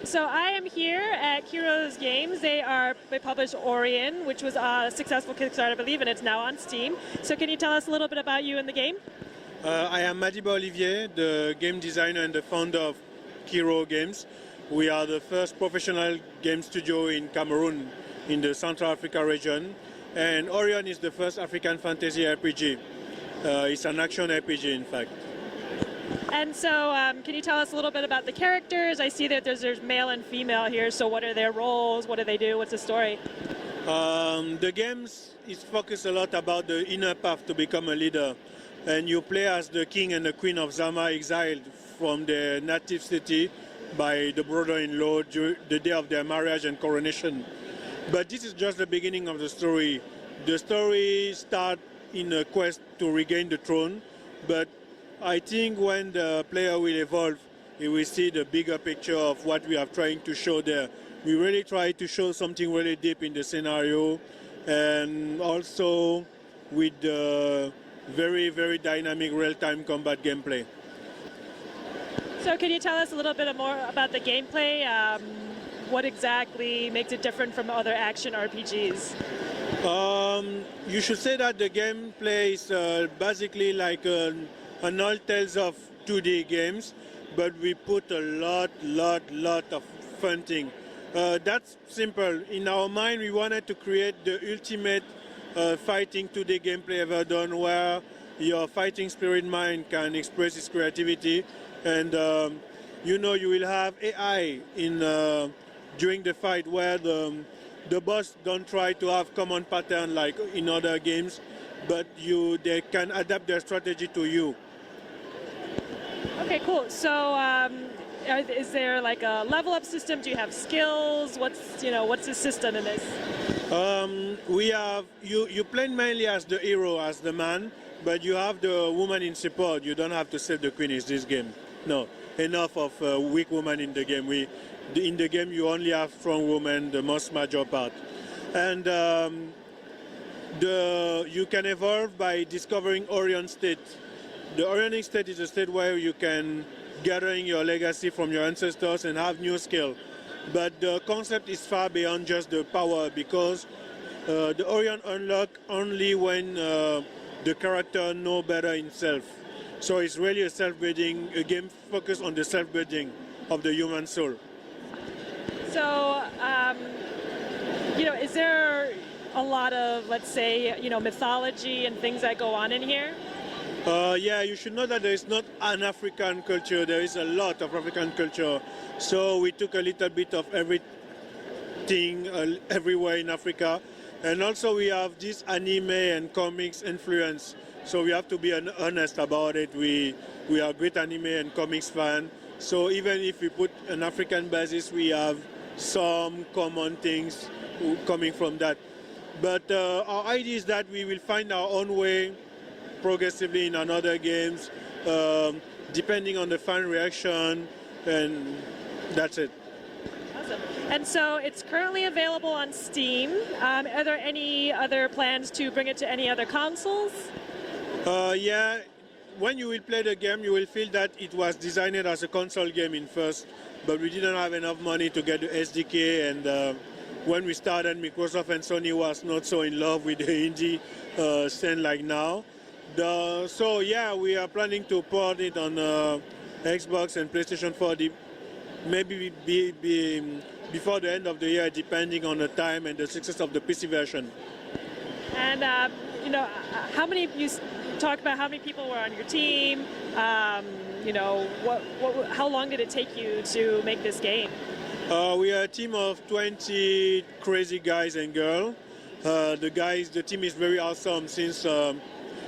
So I am here at Heroes Games. They published Aurion, which was a successful Kickstarter, I believe, and it's now on Steam. So can you tell us a little bit about you and the game? I am Madiba Olivier, the game designer and the founder of Hero Games. We are the first professional game studio in Cameroon, in the Central Africa region. And Aurion is the first African fantasy RPG. It's an action RPG, in fact. And so can you tell us a little bit about the characters? I see that there's male and female here, so what are their roles? What do they do? What's the story? The games is focused a lot about the inner path to become a leader. And you play as the king and the queen of Zama, exiled from their native city by the brother-in-law the day of their marriage and coronation. But this is just the beginning of the story. The story starts in a quest to regain the throne, but I think when the player will evolve, he will see the bigger picture of what we are trying to show there. We really try to show something really deep in the scenario, and also with the very, very dynamic real-time combat gameplay. So can you tell us a little bit more about the gameplay? What exactly makes it different from other action RPGs? You should say that the gameplay is basically like an old tales of 2D games, but we put a lot of fun thing. That's simple. In our mind, we wanted to create the ultimate fighting 2D gameplay ever done, where your fighting spirit mind can express its creativity, and you will have AI in during the fight, where the boss don't try to have common pattern like in other games, but they can adapt their strategy to you. Okay, cool. So is there like a level up system? Do you have skills? What's the system in this? We have you play mainly as the hero, as the man, but you have the woman in support. You don't have to save the queen in this game. No, enough of weak woman in the game. In the game you only have strong women, the most major part, and you can evolve by discovering Aurion State. The Aurionic State is a state where you can gathering your legacy from your ancestors and have new skill. But the concept is far beyond just the power, because the Aurion unlock only when the character know better himself. So it's really a self-building, a game focused on the self-building of the human soul. So, is there a lot of, let's say, mythology and things that go on in here? Yeah, you should know that there is not an African culture, there is a lot of African culture. So we took a little bit of everything everywhere in Africa. And also we have this anime and comics influence. So we have to be honest about it. We are great anime and comics fan. So even if we put an African basis, we have some common things coming from that. But our idea is that we will find our own way progressively in another games, depending on the fan reaction, and that's it. Awesome. And so it's currently available on Steam. Are there any other plans to bring it to any other consoles? Yeah, when you will play the game, you will feel that it was designed as a console game in first, but we didn't have enough money to get the SDK, and when we started, Microsoft and Sony was not so in love with the indie scene like now. So yeah, we are planning to port it on Xbox and PlayStation 4, maybe before the end of the year, depending on the time and the success of the PC version. And you talked about how many people were on your team. How long did it take you to make this game? We are a team of 20 crazy guys and girls. The team is very awesome, since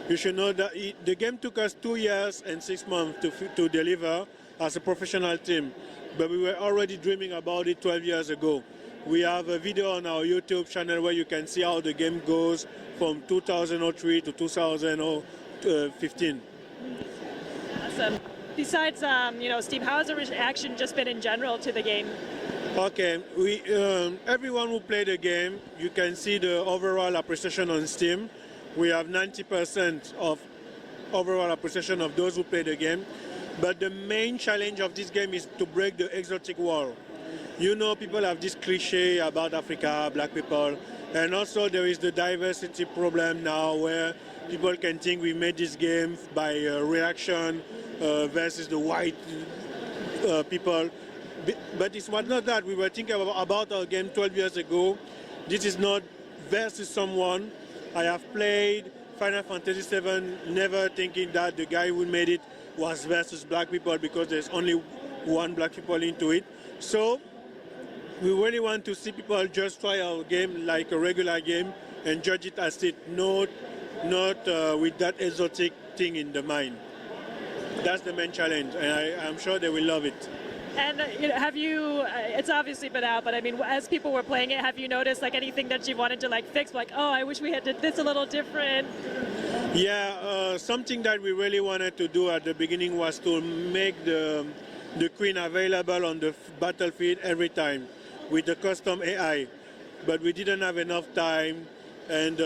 you should know that the game took us 2 years and 6 months to deliver as a professional team, but we were already dreaming about it 12 years ago. We have a video on our YouTube channel where you can see how the game goes from 2003 to 2015. Awesome. Besides, Steve, how has the reaction just been in general to the game? Okay, everyone who played the game, you can see the overall appreciation on Steam. We have 90% of overall appreciation of those who play the game. But the main challenge of this game is to break the exotic wall. You know, people have this cliche about Africa, black people, and also there is the diversity problem now where people can think we made this game by reaction versus the white people. But it's not that. We were thinking about our game 12 years ago. This is not versus someone. I have played Final Fantasy VII never thinking that the guy who made it was versus black people because there's only one black people into it. So we really want to see people just try our game like a regular game and judge it as it, not with that exotic thing in the mind. That's the main challenge, and I'm sure they will love it. And have you? It's obviously been out, but I mean, as people were playing it, have you noticed like anything that you wanted to like fix? Like, oh, I wish we had did this a little different. Yeah, something that we really wanted to do at the beginning was to make the queen available on the battlefield every time with the custom AI, but we didn't have enough time, and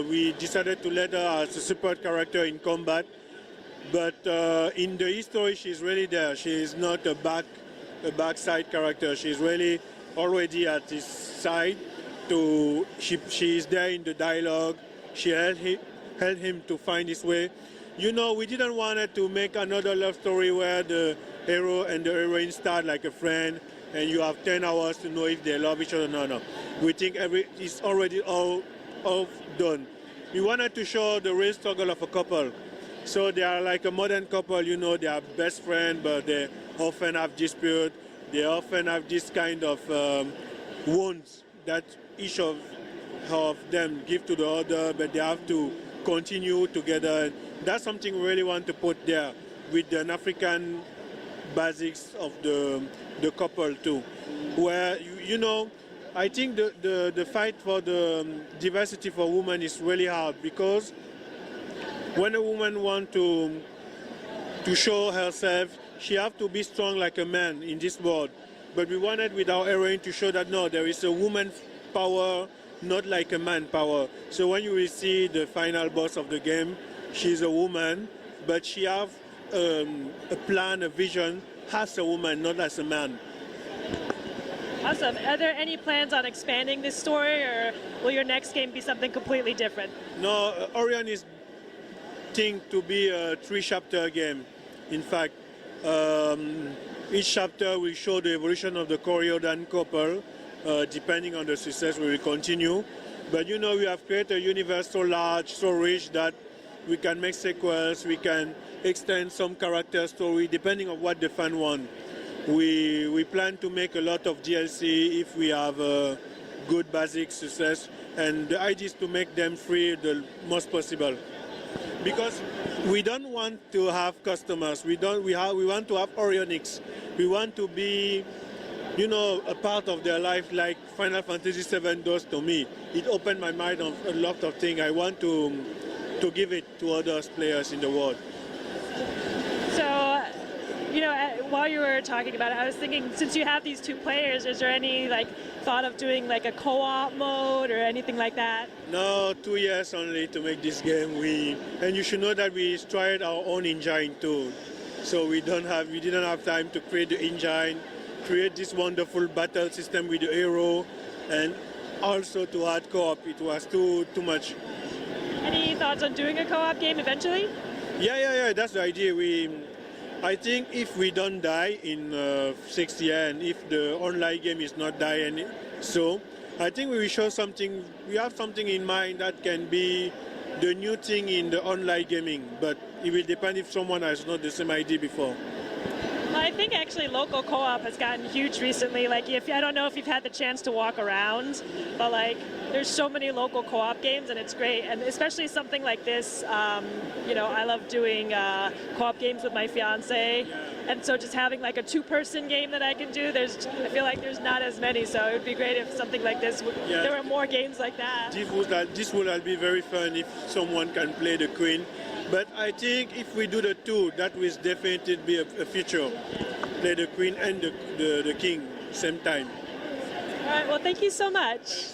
we decided to let her as a support character in combat. But in the history, she's really there. She is not a backside character. She's really already at his side. She is there in the dialogue. She helped him to find his way. You know, we didn't want to make another love story where the hero and the heroine start like a friend, and you have 10 hours to know if they love each other. No. We think it's already all done. We wanted to show the real struggle of a couple. So they are like a modern couple, you know, they are best friends, but they often have dispute. They often have this kind of wounds that each of them give to the other, but they have to continue together. That's something we really want to put there with the African basics of the couple too. Where, you know, I think the fight for the diversity for women is really hard because when a woman wants to show herself, she has to be strong like a man in this world. But we wanted with our heroine to show that no, there is a woman power, not like a man power. So when you will see the final boss of the game, she's a woman, but she has a plan, a vision as a woman, not as a man. Awesome. Are there any plans on expanding this story, or will your next game be something completely different? No, Aurion is think to be a 3-chapter game. In fact, each chapter will show the evolution of the Coriodan couple. Depending on the success, we will continue. But you know, we have created a universe so large, so rich that we can make sequels, we can extend some character story depending on what the fan want. We plan to make a lot of DLC if we have a good basic success, and the idea is to make them free the most possible. Because we don't want to have customers. We want to have Aurionics. We want to be, you know, a part of their life like Final Fantasy VII does to me. It opened my mind on a lot of things. I want to give it to other players in the world. So, you know, while you were talking about it, I was thinking, since you have these 2 players, is there any like thought of doing like a co-op mode or anything like that? No, 2 years only to make this game. And you should know that we tried our own engine too. So we didn't have time to create the engine, create this wonderful battle system with the hero, and also to add co-op. It was too much. Any thoughts on doing a co-op game eventually? Yeah, that's the idea. I think if we don't die in 6 years, and if the online game is not dying, so I think we will show something. We have something in mind that can be the new thing in the online gaming, but it will depend if someone has not the same idea before. Well, I think actually local co-op has gotten huge recently. Like, I don't know if you've had the chance to walk around, but like, there's so many local co-op games, and it's great. And especially something like this, you know, I love doing co-op games with my fiance, and so just having like a 2-person game that I can do. I feel like there's not as many, so it would be great if something like this. There were more games like that. This would be very fun if someone can play the queen. But I think if we do the 2, that will definitely be a feature. Play the queen and the king same time. All right. Well, thank you so much.